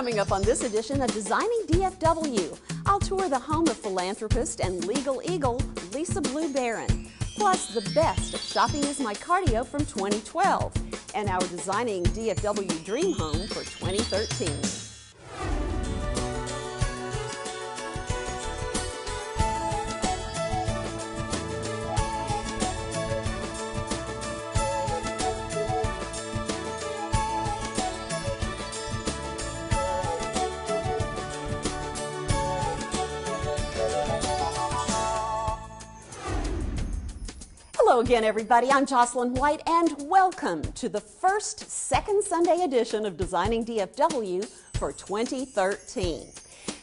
Coming up on this edition of Designing DFW, I'll tour the home of philanthropist and legal eagle Lisa Blue Barron, plus the best of Shopping is My Cardio from 2012, and our Designing DFW Dream Home for 2013. Hello again, everybody. I'm Joselyn White, and welcome to the second Sunday edition of Designing DFW for 2013.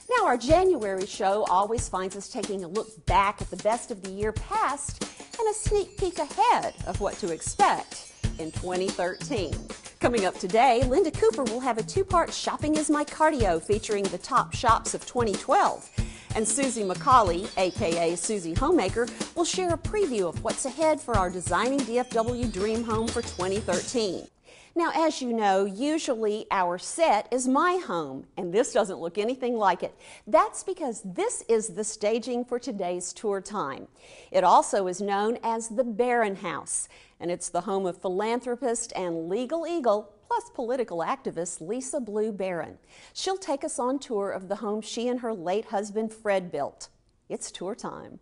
Now, our January show always finds us taking a look back at the best of the year past and a sneak peek ahead of what to expect in 2013. Coming up today, Linda Cooper will have a two-part Shopping is My Cardio featuring the top shops of 2012. And Susie McCauley, aka Susie Homemaker, will share a preview of what's ahead for our Designing DFW Dream Home for 2013. Now, as you know, usually our set is my home, and this doesn't look anything like it. That's because this is the staging for today's tour time. It also is known as the Barron House, and it's the home of philanthropist and legal eagle plus political activist Lisa Blue Barron. She'll take us on tour of the home she and her late husband Fred built. It's tour time.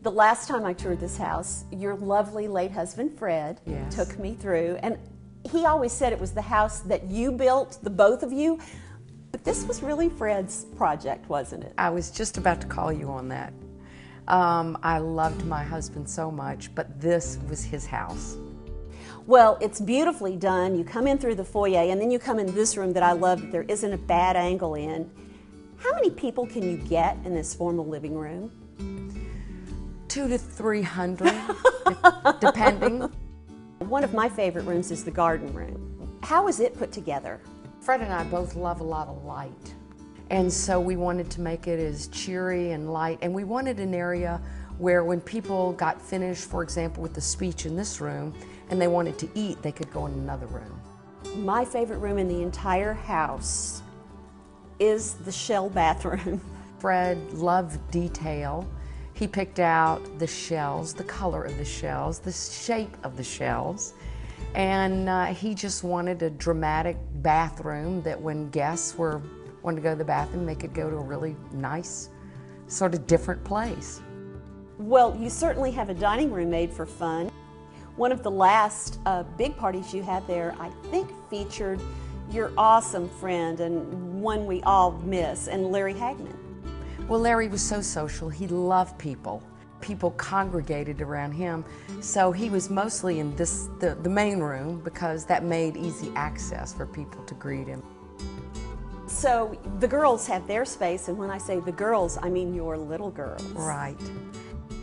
The last time I toured this house, your lovely late husband Fred took me through, and he always said it was the house that you built, the both of you, but this was really Fred's project, wasn't it? I was just about to call you on that. I loved my husband so much, but this was his house. Well, it's beautifully done. You come in through the foyer, and then you come in this room that I love that there isn't a bad angle in. How many people can you get in this formal living room? 200 to 300, depending. One of my favorite rooms is the garden room. How is it put together? Fred and I both love a lot of light, and so we wanted to make it as cheery and light, and we wanted an area where when people got finished, for example, with the speech in this room, and they wanted to eat, they could go in another room. My favorite room in the entire house is the shell bathroom. Fred loved detail. He picked out the shells, the color of the shells, the shape of the shells, and he just wanted a dramatic bathroom that when guests wanted to go to the bathroom, they could go to a really nice, sort of different place. Well, you certainly have a dining room made for fun. One of the last big parties you had there, I think, featured your awesome friend and one we all miss, and Larry Hagman. Well, Larry was so social. He loved people. People congregated around him, so he was mostly in the main room because that made easy access for people to greet him. So the girls have their space, and when I say the girls, I mean your little girls. Right.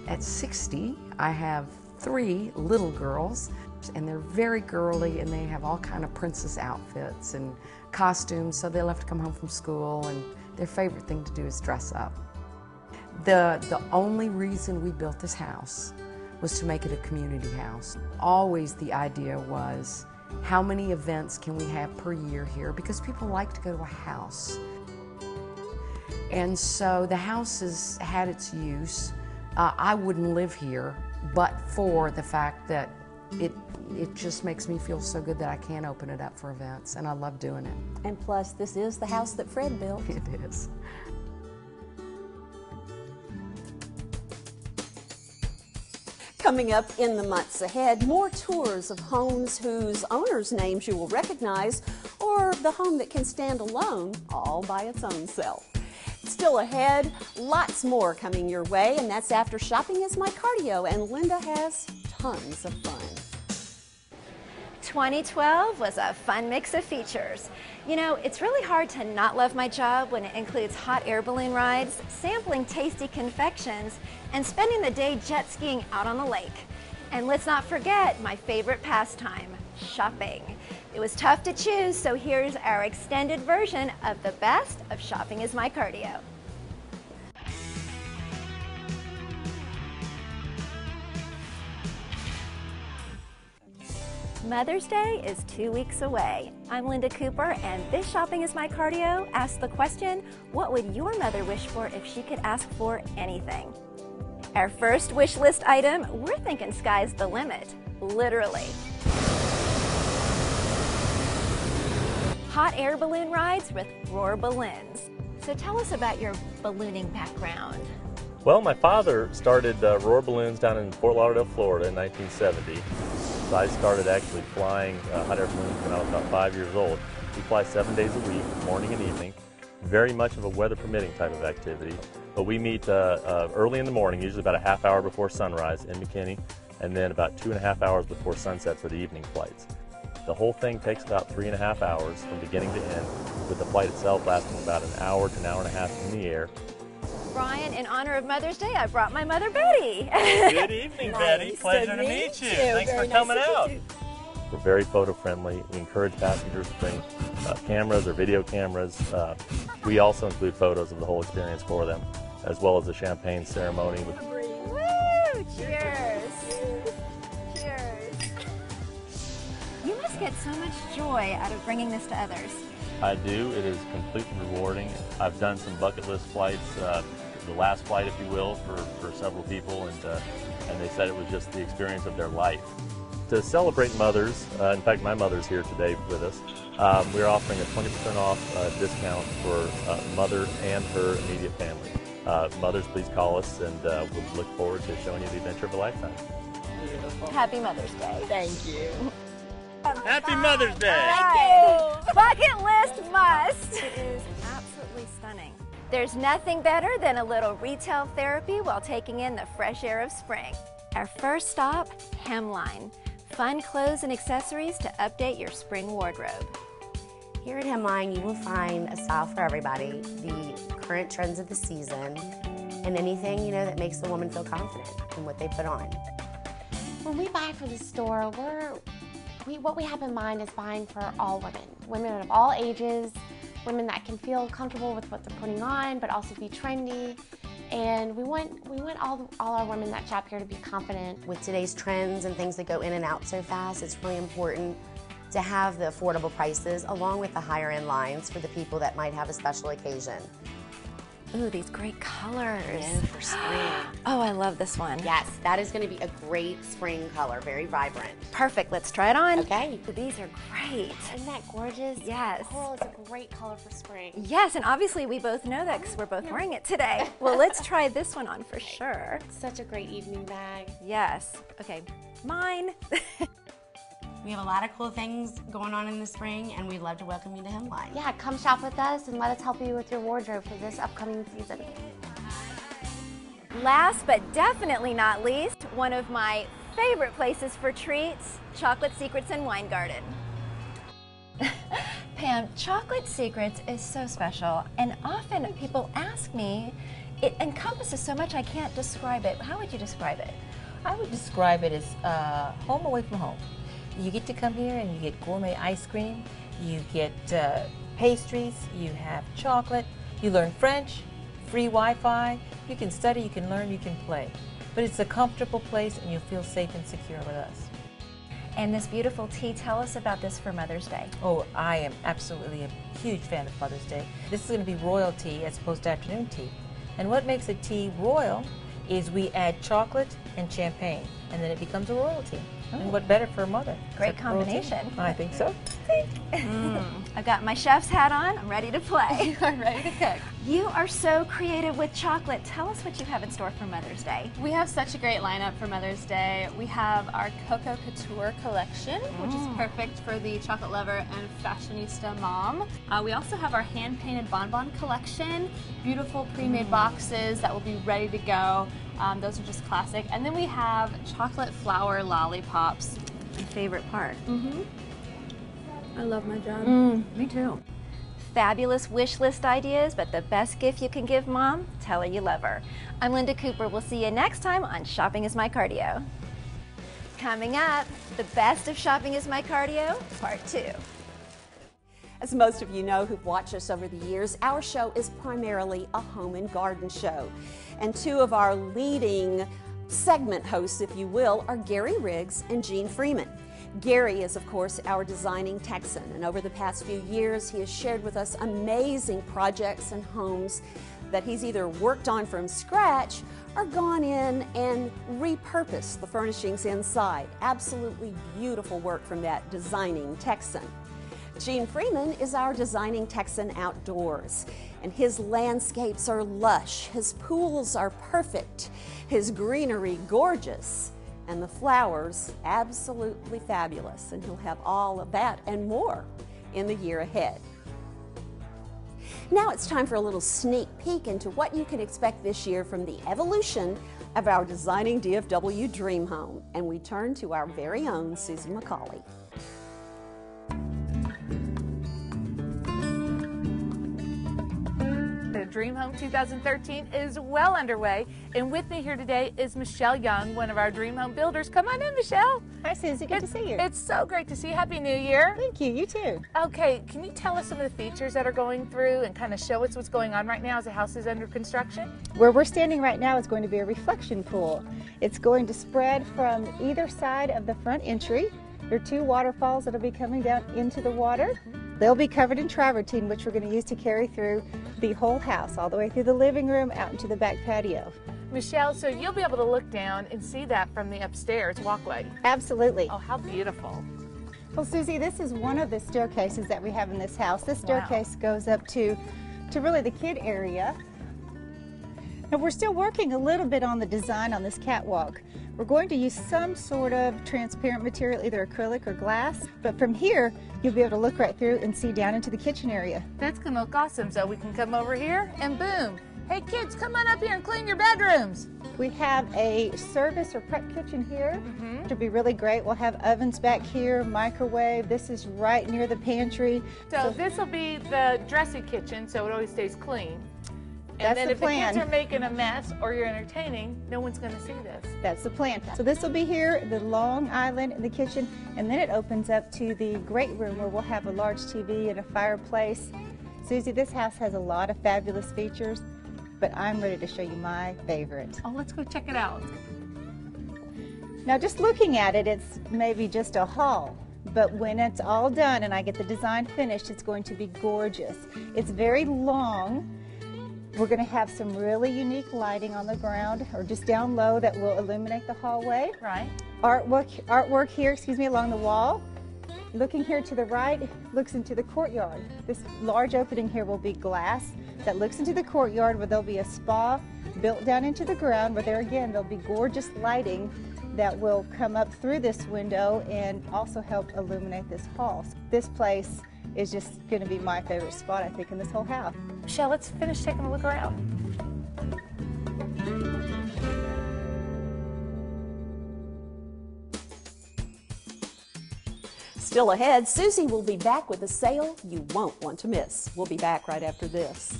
At 60, I have 3 little girls, and they're very girly, and they have all kind of princess outfits and costumes, so they'll have to come home from school, and their favorite thing to do is dress up. The only reason we built this house was to make it a community house. Always the idea was, how many events can we have per year here? Because people like to go to a house. And so the house has had its use. I wouldn't live here but for the fact that it just makes me feel so good that I can open it up for events, and I love doing it. And plus, this is the house that Fred built. It is. Coming up in the months ahead, more tours of homes whose owners' names you will recognize, or the home that can stand alone all by its own self. Still ahead, lots more coming your way, and that's after Shopping is My Cardio, and Linda has tons of fun. 2012 was a fun mix of features. You know, it's really hard to not love my job when it includes hot air balloon rides, sampling tasty confections, and spending the day jet skiing out on the lake. And let's not forget my favorite pastime, shopping. It was tough to choose, so here's our extended version of the best of Shopping is My Cardio. Mother's Day is 2 weeks away. I'm Linda Cooper, and this Shopping is My Cardio asks the question, what would your mother wish for if she could ask for anything? Our first wish list item, we're thinking sky's the limit, literally. Hot air balloon rides with Roar balloons. So tell us about your ballooning background. Well, my father started Roar balloons down in Fort Lauderdale, Florida in 1970. So I started actually flying hot air balloons when I was about 5 years old. We fly 7 days a week, morning and evening. Very much of a weather permitting type of activity. But we meet early in the morning, usually about a half hour before sunrise in McKinney, and then about 2.5 hours before sunset for the evening flights. The whole thing takes about 3.5 hours from beginning to end, with the flight itself lasting about an hour to an hour and a half in the air. Brian, in honor of Mother's Day, I brought my mother, Betty. Good evening, Betty. Pleasure to meet you. Thanks for coming out. We're very photo friendly. We encourage passengers to bring cameras or video cameras. We also include photos of the whole experience for them, as well as the champagne ceremony. Woo! Cheers! Cheers! You must get so much joy out of bringing this to others. I do. It is completely rewarding. I've done some bucket list flights, the last flight, if you will, for several people, and they said it was just the experience of their life. To celebrate mothers, in fact, my mother's here today with us, we're offering a 20% off discount for mother and her immediate family. Mothers, please call us, and we'll look forward to showing you the adventure of a lifetime. Beautiful. Happy Mother's Day. Thank you. Happy Mother's Day! Thank you. Bucket list must. It is absolutely stunning. There's nothing better than a little retail therapy while taking in the fresh air of spring. Our first stop, Hemline. Fun clothes and accessories to update your spring wardrobe. Here at Hemline, you will find a style for everybody, the current trends of the season, and anything, that makes the woman feel confident in what they put on. When we buy for the store, what we have in mind is buying for all women. Women of all ages, women that can feel comfortable with what they're putting on, but also be trendy. And we want all our women that shop here to be confident. With today's trends and things that go in and out so fast, it's really important to have the affordable prices along with the higher end lines for the people that might have a special occasion. Ooh, these great colors. For spring. Oh, I love this one. Yes, that is going to be a great spring color, very vibrant. Perfect, let's try it on. Okay. These are great. Isn't that gorgeous? Yes. Coral is a great color for spring. Yes, and obviously we both know that because we're both wearing it today. Well, let's try this one on for sure. Such a great evening bag. Yes. Okay, mine. We have a lot of cool things going on in the spring, and we'd love to welcome you to Hemline. Yeah, come shop with us and let us help you with your wardrobe for this upcoming season. Last but definitely not least, one of my favorite places for treats, Chocolate Secrets and Wine Garden. Pam, Chocolate Secrets is so special, and often people ask me, it encompasses so much I can't describe it. How would you describe it? I would describe it as home away from home. You get to come here and you get gourmet ice cream, you get pastries, you have chocolate, you learn French, free Wi-Fi, you can study, you can learn, you can play. But it's a comfortable place and you'll feel safe and secure with us. And this beautiful tea, tell us about this for Mother's Day. Oh, I am absolutely a huge fan of Mother's Day. This is going to be royal tea as opposed to afternoon tea. And what makes a tea royal is we add chocolate and champagne, and then it becomes a royal tea. And what better for a mother? Great combination. I think so. I've got my chef's hat on. I'm ready to play. I'm ready to cook. You are so creative with chocolate. Tell us what you have in store for Mother's Day. We have such a great lineup for Mother's Day. We have our Cocoa Couture collection, which is perfect for the chocolate lover and fashionista mom. We also have our hand-painted bonbon collection, beautiful pre-made boxes that will be ready to go. Those are just classic. And then we have chocolate flower lollipops. My favorite part. I love my job. Me too. Fabulous wish list ideas, but the best gift you can give Mom, tell her you love her. I'm Linda Cooper. We'll see you next time on Shopping is My Cardio. Coming up, the best of Shopping is My Cardio, Part 2. As most of you know who've watched us over the years, our show is primarily a home and garden show. And two of our leading segment hosts, if you will, are Gary Riggs and Jean Freeman. Gary is, of course, our designing Texan, and over the past few years, he has shared with us amazing projects and homes that he's either worked on from scratch or gone in and repurposed the furnishings inside. Absolutely beautiful work from that designing Texan. Gene Freeman is our designing Texan outdoors, and his landscapes are lush, his pools are perfect, his greenery gorgeous, and the flowers absolutely fabulous. And he'll have all of that and more in the year ahead. Now it's time for a little sneak peek into what you can expect this year from the evolution of our Designing DFW Dream Home. And we turn to our very own Susie McCauley. The Dream Home 2013 is well underway, and with me here today is Michelle Young, one of our Dream Home builders. Come on in, Michelle. Hi, Susie. Good to see you. It's so great to see you. Happy New Year. Thank you. You too. Okay, can you tell us some of the features that are going through and kind of show us what's going on right now as the house is under construction? Where we're standing right now is going to be a reflection pool. It's going to spread from either side of the front entry. There are two waterfalls that will be coming down into the water. They'll be covered in travertine, which we're going to use to carry through the whole house, all the way through the living room, out into the back patio. Michelle, so you'll be able to look down and see that from the upstairs walkway. Absolutely. Oh, how beautiful. Well, Susie, this is one of the staircases that we have in this house. This staircase goes up to really the kid area. Now, we're still working a little bit on the design on this catwalk. We're going to use some sort of transparent material, either acrylic or glass, but from here, you'll be able to look right through and see down into the kitchen area. That's going to look awesome. So we can come over here and boom. Hey kids, come on up here and clean your bedrooms. We have a service or prep kitchen here, which will be really great. We'll have ovens back here, microwave. This is right near the pantry. So this will be the dressy kitchen, so it always stays clean. And then if the kids are making a mess or you're entertaining, no one's going to see this. That's the plan. So this will be here, the long island in the kitchen, and then it opens up to the great room where we'll have a large TV and a fireplace. Susie, this house has a lot of fabulous features, but I'm ready to show you my favorite. Oh, let's go check it out. Now, just looking at it, it's maybe just a hall. But when it's all done and I get the design finished, it's going to be gorgeous. It's very long. We're going to have some really unique lighting on the ground or just down low that will illuminate the hallway. Right. Artwork here, along the wall. Looking here to the right, looks into the courtyard. This large opening here will be glass that looks into the courtyard, where there'll be a spa built down into the ground, where there again there'll be gorgeous lighting that will come up through this window and also help illuminate this hall. This place is just going to be my favorite spot, I think, in this whole house. Michelle, let's finish taking a look around. Still ahead, Susie will be back with a sale you won't want to miss. We'll be back right after this.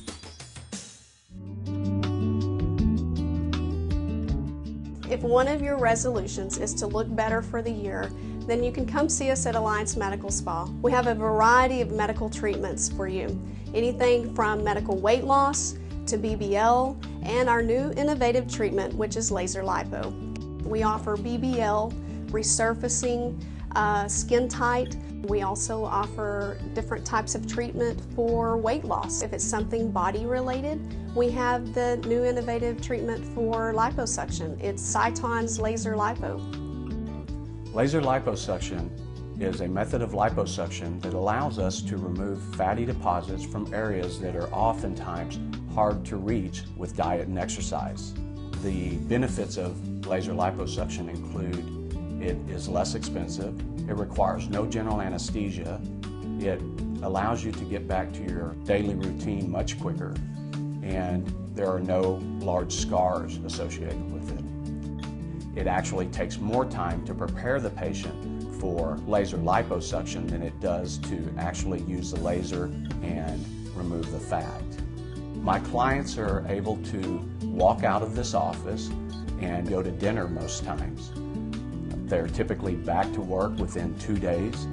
If one of your resolutions is to look better for the year, then you can come see us at Alliance Medical Spa. We have a variety of medical treatments for you. Anything from medical weight loss to BBL and our new innovative treatment, which is laser lipo. We offer BBL, resurfacing, skin tight. We also offer different types of treatment for weight loss. If it's something body related, we have the new innovative treatment for liposuction. It's Cyton's laser lipo. Laser liposuction is a method of liposuction that allows us to remove fatty deposits from areas that are oftentimes hard to reach with diet and exercise. The benefits of laser liposuction include it is less expensive, it requires no general anesthesia, it allows you to get back to your daily routine much quicker, and there are no large scars associated with it. It actually takes more time to prepare the patient for laser liposuction than it does to actually use the laser and remove the fat. My clients are able to walk out of this office and go to dinner most times. They're typically back to work within 2 days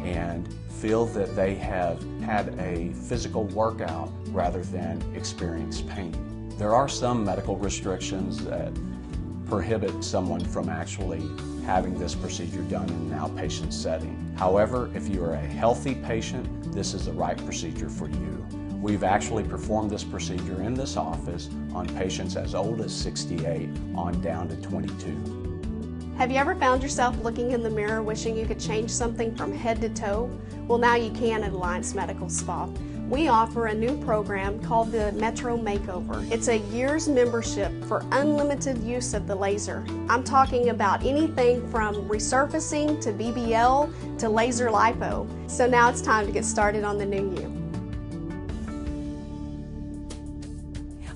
and feel that they have had a physical workout rather than experience pain. There are some medical restrictions that prohibit someone from actually having this procedure done in an outpatient setting. However, if you are a healthy patient, this is the right procedure for you. We've actually performed this procedure in this office on patients as old as 68 on down to 22. Have you ever found yourself looking in the mirror wishing you could change something from head to toe? Well, now you can at Alliance Medical Spa. We offer a new program called the Metro Makeover. It's a year's membership for unlimited use of the laser. I'm talking about anything from resurfacing to BBL to laser lipo. So now it's time to get started on the new you.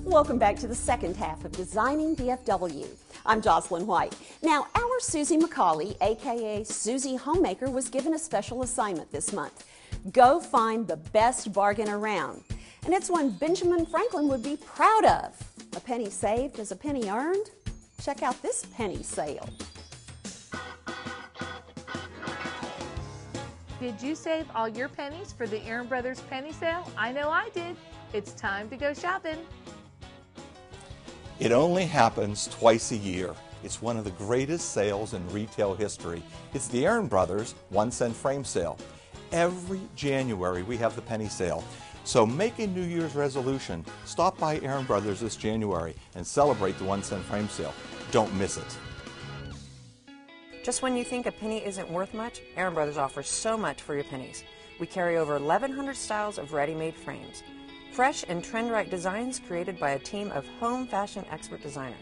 Welcome back to the second half of Designing DFW. I'm Joselyn White. Now, our Susie McCauley, aka Susie Homemaker, was given a special assignment this month. Go find the best bargain around. And it's one Benjamin Franklin would be proud of. A penny saved is a penny earned. Check out this penny sale. Did you save all your pennies for the Aaron Brothers penny sale? I know I did. It's time to go shopping. It only happens twice a year. It's one of the greatest sales in retail history. It's the Aaron Brothers 1-cent frame sale. Every January we have the penny sale. So make a New Year's resolution. Stop by Aaron Brothers this January and celebrate the 1-cent frame sale. Don't miss it. Just when you think a penny isn't worth much, Aaron Brothers offers so much for your pennies. We carry over 1,100 styles of ready-made frames. Fresh and trend-right designs created by a team of home fashion expert designers.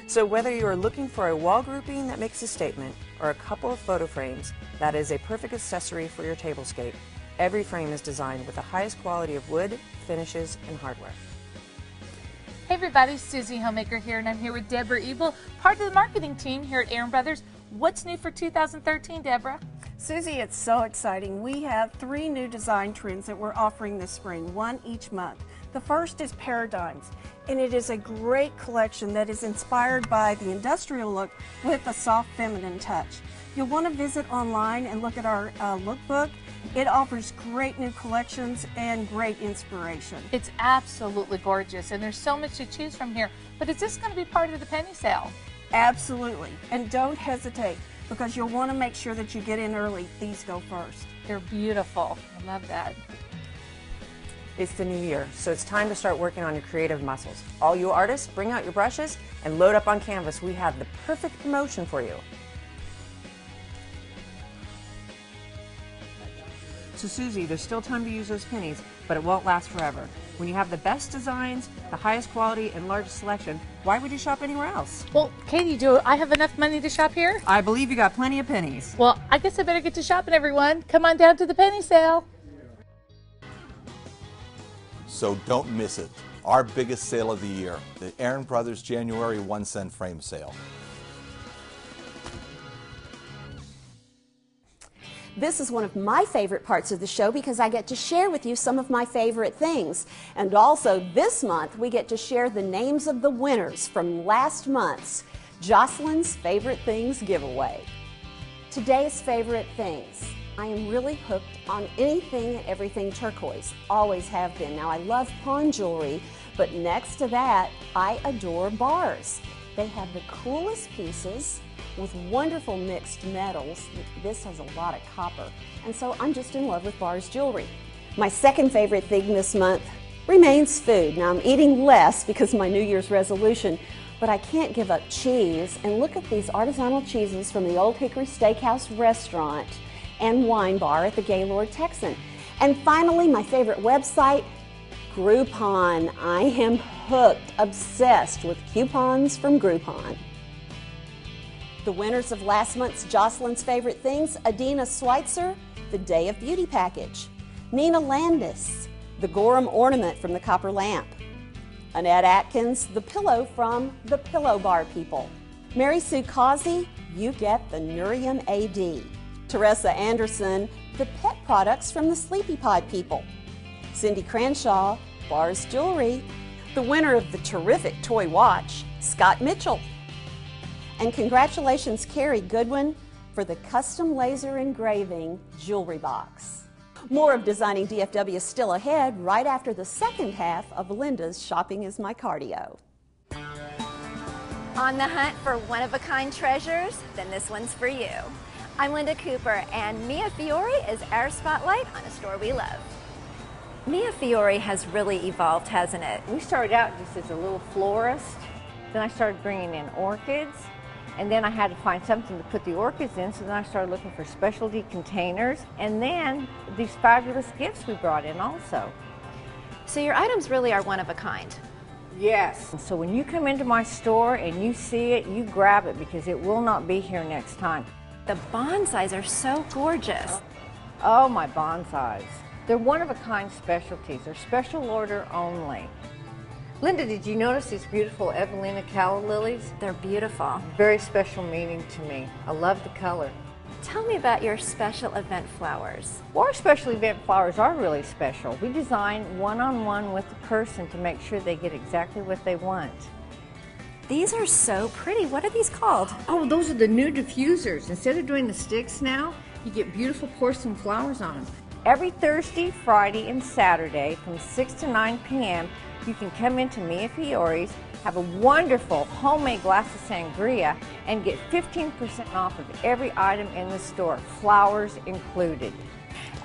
So whether you are looking for a wall grouping that makes a statement or a couple of photo frames that is a perfect accessory for your tablescape, every frame is designed with the highest quality of wood, finishes, and hardware. Hey everybody, Susie Homemaker here, and I'm here with Deborah Ebel, part of the marketing team here at Aaron Brothers. What's new for 2013, Deborah? Susie, it's so exciting. We have 3 new design trends that we're offering this spring, one each month. The first is Paradigms, and it is a great collection that is inspired by the industrial look with a soft feminine touch. You'll want to visit online and look at our lookbook. It offers great new collections and great inspiration. It's absolutely gorgeous, and there's so much to choose from here. But is this going to be part of the penny sale? Absolutely, and don't hesitate, because you'll want to make sure that you get in early. These go first. They're beautiful. I love that. It's the new year, so it's time to start working on your creative muscles. All you artists, bring out your brushes and load up on canvas. We have the perfect promotion for you. So Susie, there's still time to use those pennies, but it won't last forever. When you have the best designs, the highest quality, and largest selection, why would you shop anywhere else? Well, Katie, do I have enough money to shop here? I believe you got plenty of pennies. Well, I guess I better get to shopping, everyone. Come on down to the penny sale. So don't miss it. Our biggest sale of the year, the Aaron Brothers January 1-cent frame sale. This is one of my favorite parts of the show because I get to share with you some of my favorite things. And also this month we get to share the names of the winners from last month's Joselyn's Favorite Things giveaway. Today's favorite things. I am really hooked on anything and everything turquoise. Always have been. Now I love pawn jewelry, but next to that I adore bars. They have the coolest pieces with wonderful mixed metals. This has a lot of copper, and so I'm just in love with bars jewelry. My second favorite thing this month remains food. Now I'm eating less because of my New Year's resolution, but I can't give up cheese. And look at these artisanal cheeses from the Old Hickory Steakhouse restaurant and wine bar at the Gaylord Texan. And finally, my favorite website, Groupon. I am hooked, obsessed with coupons from Groupon. The winners of last month's Joselyn's Favorite Things: Adina Schweitzer, the Day of Beauty package; Nina Landis, the Gorham ornament from the Copper Lamp; Annette Atkins, the pillow from the Pillow Bar people; Mary Sue Causey, you get the Nurium AD; Teresa Anderson, the pet products from the Sleepy Pod people; Cindy Cranshaw, Bars Jewelry; the winner of the terrific toy watch, Scott Mitchell. And congratulations, Carrie Goodwin, for the custom laser engraving jewelry box. More of Designing DFW is still ahead right after the second half of Linda's Shopping is My Cardio. On the hunt for one-of-a-kind treasures? Then this one's for you. I'm Linda Cooper, and Mia Fiori is our spotlight on a store we love. Mia Fiori has really evolved, hasn't it? We started out just as a little florist. Then I started bringing in orchids. And then I had to find something to put the orchids in, so then I started looking for specialty containers. And then these fabulous gifts we brought in also. So your items really are one of a kind. Yes. So when you come into my store and you see it, you grab it because it will not be here next time. The bonsais are so gorgeous. Oh, my bonsais. They're one-of-a-kind specialties. They're special order only. Linda, did you notice these beautiful Evelina calla lilies? They're beautiful. Very special meaning to me. I love the color. Tell me about your special event flowers. Well, our special event flowers are really special. We design one-on-one with the person to make sure they get exactly what they want. These are so pretty. What are these called? Oh, those are the new diffusers. Instead of doing the sticks now, you get beautiful porcelain flowers on them. Every Thursday, Friday, and Saturday from 6 to 9 p.m., you can come into Mia Fiori's, have a wonderful homemade glass of sangria, and get 15% off of every item in the store, flowers included.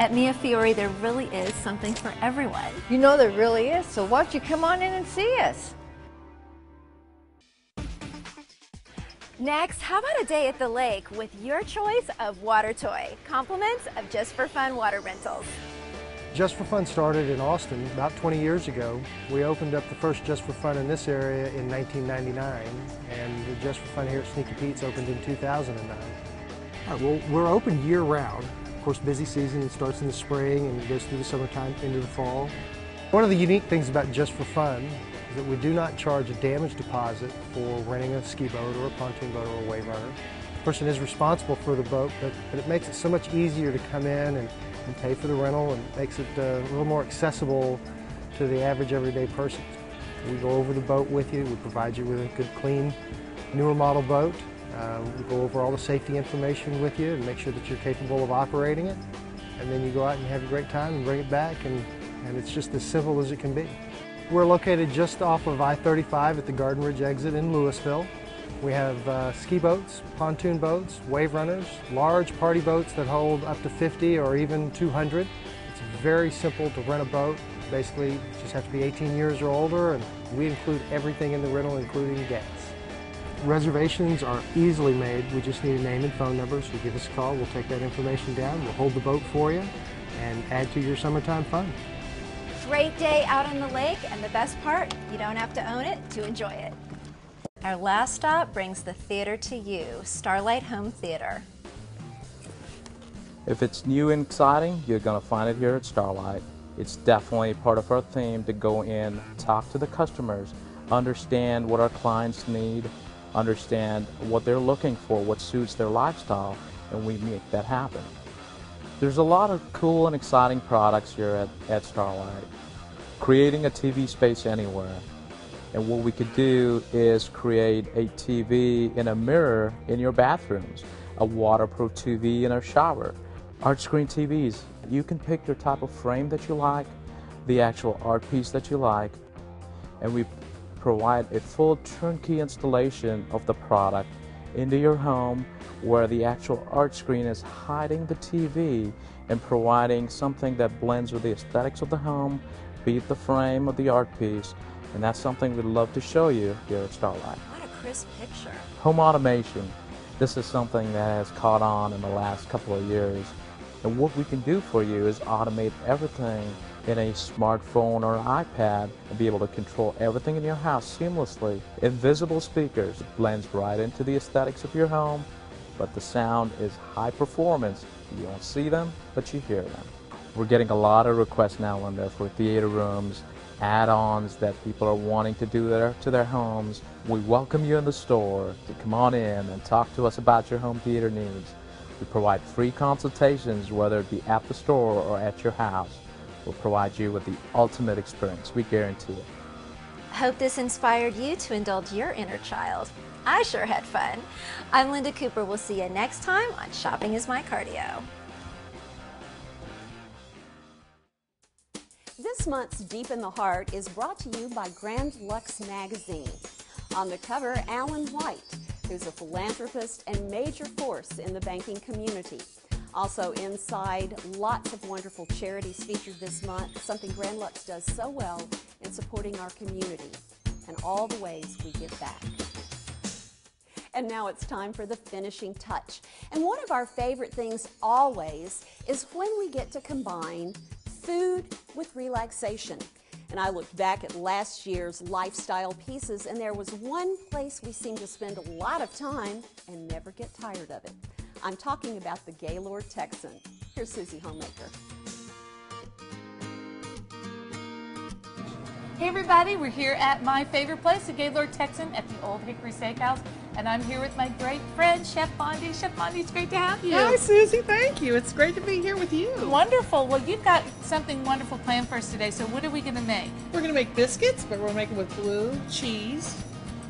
At Mia Fiori, there really is something for everyone. You know there really is, so why don't you come on in and see us? Next, how about a day at the lake with your choice of water toy, compliments of Just for Fun water rentals. Just for Fun started in Austin about 20 years ago. We opened up the first Just for Fun in this area in 1999, and the Just for Fun here at Sneaky Pete's opened in 2009. Well, we're open year-round. Of course, busy season starts in the spring and goes through the summertime into the fall. One of the unique things about Just for Fun is that we do not charge a damage deposit for renting a ski boat or a pontoon boat or a wave runner. The person is responsible for the boat, but it makes it so much easier to come in and pay for the rental, and makes it a little more accessible to the average everyday person. We go over the boat with you, we provide you with a good, clean, newer model boat. We go over all the safety information with you and make sure that you're capable of operating it. And then you go out and have a great time and bring it back, and it's just as simple as it can be. We're located just off of I-35 at the Garden Ridge exit in Louisville. We have ski boats, pontoon boats, wave runners, large party boats that hold up to 50 or even 200. It's very simple to rent a boat. Basically, you just have to be 18 years or older, and we include everything in the rental, including gas. Reservations are easily made. We just need a name and phone number, so give us a call. We'll take that information down. We'll hold the boat for you and add to your summertime fun. Great day out on the lake, and the best part, you don't have to own it to enjoy it. Our last stop brings the theater to you, Starlight Home Theater. If it's new and exciting, you're going to find it here at Starlight. It's definitely part of our theme to go in, talk to the customers, understand what our clients need, understand what they're looking for, what suits their lifestyle, and we make that happen. There's a lot of cool and exciting products here at Starlight. Creating a TV space anywhere. And what we could do is create a TV in a mirror in your bathrooms, a waterproof TV in our shower. Art screen TVs, you can pick your type of frame that you like, the actual art piece that you like, and we provide a full turnkey installation of the product into your home where the actual art screen is hiding the TV and providing something that blends with the aesthetics of the home, be it the frame or the art piece. And that's something we'd love to show you here at Starlight. What a crisp picture. Home automation. This is something that has caught on in the last couple of years. And what we can do for you is automate everything in a smartphone or iPad and be able to control everything in your house seamlessly. Invisible speakers. It blends right into the aesthetics of your home, but the sound is high performance. You don't see them, but you hear them. We're getting a lot of requests now, Linda, for theater rooms, add-ons that people are wanting to do to their homes. We welcome you in the store to come on in and talk to us about your home theater needs. We provide free consultations, whether it be at the store or at your house. We'll provide you with the ultimate experience. We guarantee it. Hope this inspired you to indulge your inner child. I sure had fun. I'm Linda Cooper. We'll see you next time on Shopping is My Cardio. This month's Deep in the Heart is brought to you by Grand Lux Magazine. On the cover, Alan White, who's a philanthropist and major force in the banking community. Also inside, lots of wonderful charities featured this month, something Grand Lux does so well in supporting our community and all the ways we give back. And now it's time for the finishing touch. And one of our favorite things always is when we get to combine food with relaxation. And I looked back at last year's lifestyle pieces, and there was one place we seem to spend a lot of time and never get tired of it. I'm talking about the Gaylord Texan. Here's Susie Homemaker. Hey everybody, we're here at my favorite place, the Gaylord Texan at the Old Hickory Steakhouse, and I'm here with my great friend, Chef Bondi. Chef Bondi, it's great to have you. Hi Susie, thank you. It's great to be here with you. Wonderful. Well, you've got something wonderful planned for us today, so what are we going to make? We're going to make biscuits, but we're making with blue cheese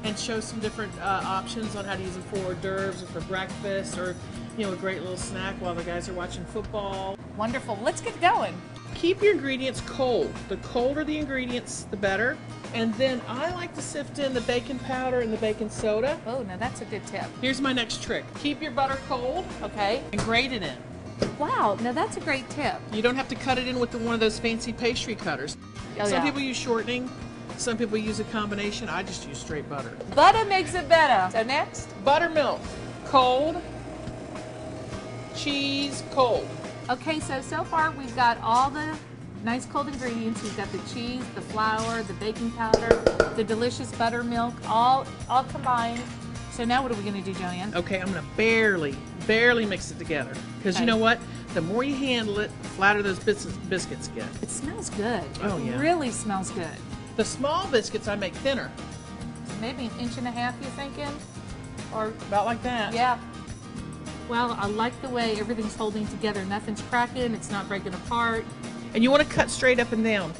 and show some different options on how to use them for hors d'oeuvres or for breakfast or, you know, a great little snack while the guys are watching football. Wonderful. Let's get going. Keep your ingredients cold. The colder the ingredients, the better. And then I like to sift in the baking powder and the baking soda. Oh, now that's a good tip. Here's my next trick. Keep your butter cold. Okay. And grate it in. Wow, now that's a great tip. You don't have to cut it in with one of those fancy pastry cutters. Some people use shortening. Some people use a combination. I just use straight butter. Butter makes it better. So next? Buttermilk. Cold. Cheese. Cold. Okay, so far we've got all the nice cold ingredients. We've got the cheese, the flour, the baking powder, the delicious buttermilk, all combined. So now what are we going to do, Joanne? Okay, I'm going to barely mix it together. Because you know what? The more you handle it, the flatter those biscuits get. It smells good. Oh, yeah. It really smells good. The small biscuits I make thinner. Maybe 1.5 inches, you're thinking? Or about like that. Yeah. Well, I like the way everything's holding together. Nothing's cracking, it's not breaking apart. And you want to cut straight up and down.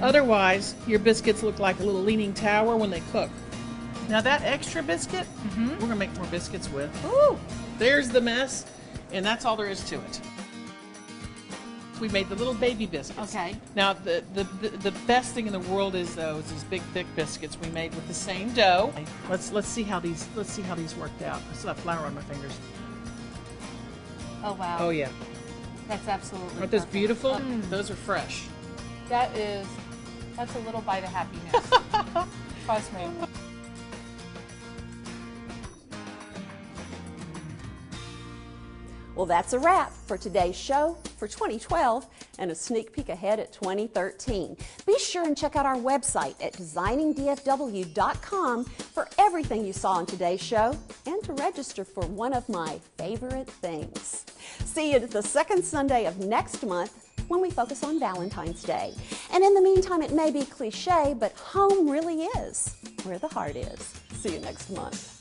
Otherwise, your biscuits look like a little leaning tower when they cook. Now that extra biscuit, we're going to make more biscuits with. Ooh! There's the mess, and that's all there is to it. We made the little baby biscuits. Okay. Now the best thing in the world is these big thick biscuits we made with the same dough. Let's see how these worked out. I still have flour on my fingers. Oh wow. Oh yeah. That's absolutely Aren't those perfect. beautiful? Those are fresh. That's a little bite of happiness. Trust me. Well, that's a wrap for today's show for 2012 and a sneak peek ahead at 2013. Be sure and check out our website at designingdfw.com for everything you saw on today's show and to register for one of my favorite things. See you the second Sunday of next month when we focus on Valentine's Day. And in the meantime, it may be cliche, but home really is where the heart is. See you next month.